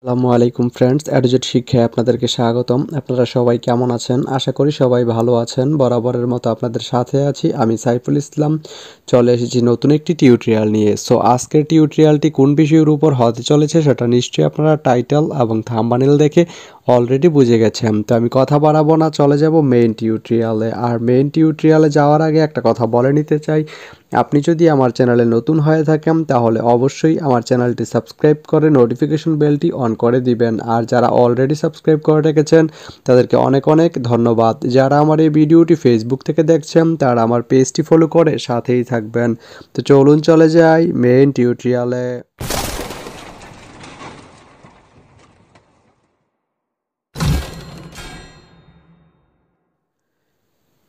আসসালামু আলাইকুম ফ্রেন্ডস, এডুজেট শিক্ষায় আপনাদেরকে স্বাগতম। আপনারা সবাই কেমন আছেন? আশা করি সবাই ভালো আছেন। বরাবরের মতো আপনাদের সাথে আছি আমি সাইফুল ইসলাম। চলে এসেছি নতুন একটি টিউটোরিয়াল নিয়ে। সো আজকের টিউটোরিয়ালটি কোন বিষয়ের উপর হতে চলেছে সেটা নিশ্চয়ই আপনারা টাইটেল এবং থাম্বনেল দেখে অলরেডি বুঝে গেছেন। তো আমি কথা বাড়াবো না, চলে যাব মেইন টিউটোরিয়ালে। আর মেইন টিউটোরিয়ালে যাওয়ার আগে একটা কথা বলে নিতে চাই, আপনি যদি আমার চ্যানেলে নতুন হয়ে থাকেন তাহলে অবশ্যই আমার চ্যানেলটি সাবস্ক্রাইব করে নোটিফিকেশন বেলটি অন করে দিবেন। আর যারা অলরেডি সাবস্ক্রাইব করে রেখেছেন তাদেরকে অনেক অনেক ধন্যবাদ। যারা আমার এই ভিডিওটি ফেসবুক থেকে দেখছেন তারা আমার পেজটি ফলো করে সাথেই থাকবেন। তো চলুন চলে যাই মেইন টিউটোরিয়ালে।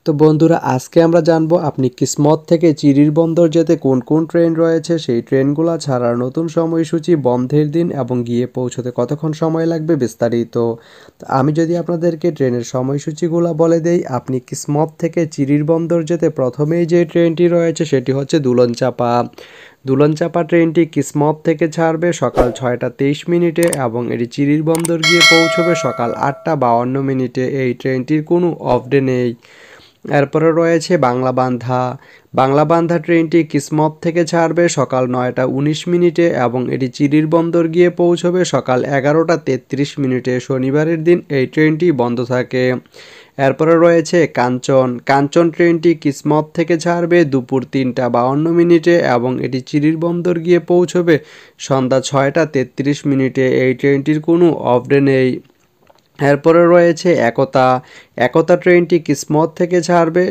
তো বন্ধুরা, আজকে আমরা জানবো আপনি কিসমত থেকে চিরির বন্দর যেতে কোন কোন ট্রেন রয়েছে, সেই ট্রেনগুলো ছাড়ার নতুন সময়সূচি, বন্ধের দিন এবং গিয়ে পৌঁছতে কতক্ষণ সময় লাগবে বিস্তারিত। আমি যদি আপনাদেরকে ট্রেনের সময়সূচিগুলো বলে দেই, আপনি কিসমত থেকে চিরির বন্দর যেতে প্রথমেই যে ট্রেনটি রয়েছে সেটি হচ্ছে দুলনচাপা। দুলনচাপা ট্রেনটি কিসমত থেকে ছাড়বে সকাল 6টা 23 মিনিটে এবং এটি চিরির বন্দর গিয়ে পৌঁছবে সকাল 8টা 52 মিনিটে। এই ট্রেনটির কোনো অফ ডে নেই। এরপরে রয়েছে বাংলাবান্ধা। বাংলাবান্ধা ট্রেনটি কিসমত থেকে ছাড়বে সকাল 9টা 19 মিনিটে এবং এটি চিরির বন্দর গিয়ে পৌঁছবে সকাল 11টা 33 মিনিটে। শনিবারের দিন এই ট্রেনটি বন্ধ থাকে। এরপরে রয়েছে কাঞ্চন। কাঞ্চন ট্রেনটি কিসমত থেকে ছাড়বে দুপুর 3টা 52 মিনিটে এবং এটি চিরির বন্দর গিয়ে পৌঁছবে সন্ধ্যা 6টা 33 মিনিটে। এই ট্রেনটির কোনো অফ ডে নেই। এরপরে রয়েছে একতা। একতা ট্রেনটি কিসমত থেকে ছাড়বে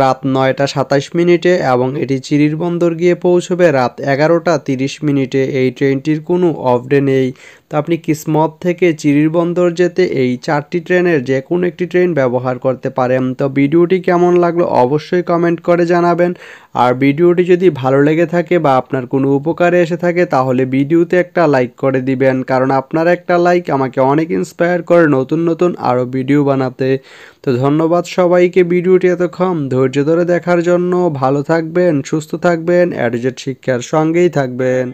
রাত 9টা 27 মিনিটে এবং এটি চিরির বন্দর গিয়ে পৌঁছবে রাত 11টা 30 মিনিটে। এই ট্রেনটির কোনো অফ ডে নেই। তো আপনি কিসমত থেকে চিরির বন্দর যেতে এই 4টি ট্রেনের যে কোনো একটি ট্রেন ব্যবহার করতে পারেন। তো ভিডিওটি কেমন লাগলো অবশ্যই কমেন্ট করে জানাবেন। আর ভিডিওটি যদি ভালো লেগে থাকে বা আপনার কোনো উপকারে এসে থাকে তাহলে ভিডিওতে একটা লাইক করে দিবেন, কারণ আপনার একটা লাইক আমাকে অনেক ইন্সপায়ার করে নতুন নতুন আরও ভিডিও বানাতে। তো ধন্যবাদ সবাইকে ভিডিওটি এতক্ষণ ধৈর্য ধরে দেখার জন্য। ভালো থাকবেন, সুস্থ থাকবেন, এডুজেট শিক্ষার সঙ্গেই থাকবেন।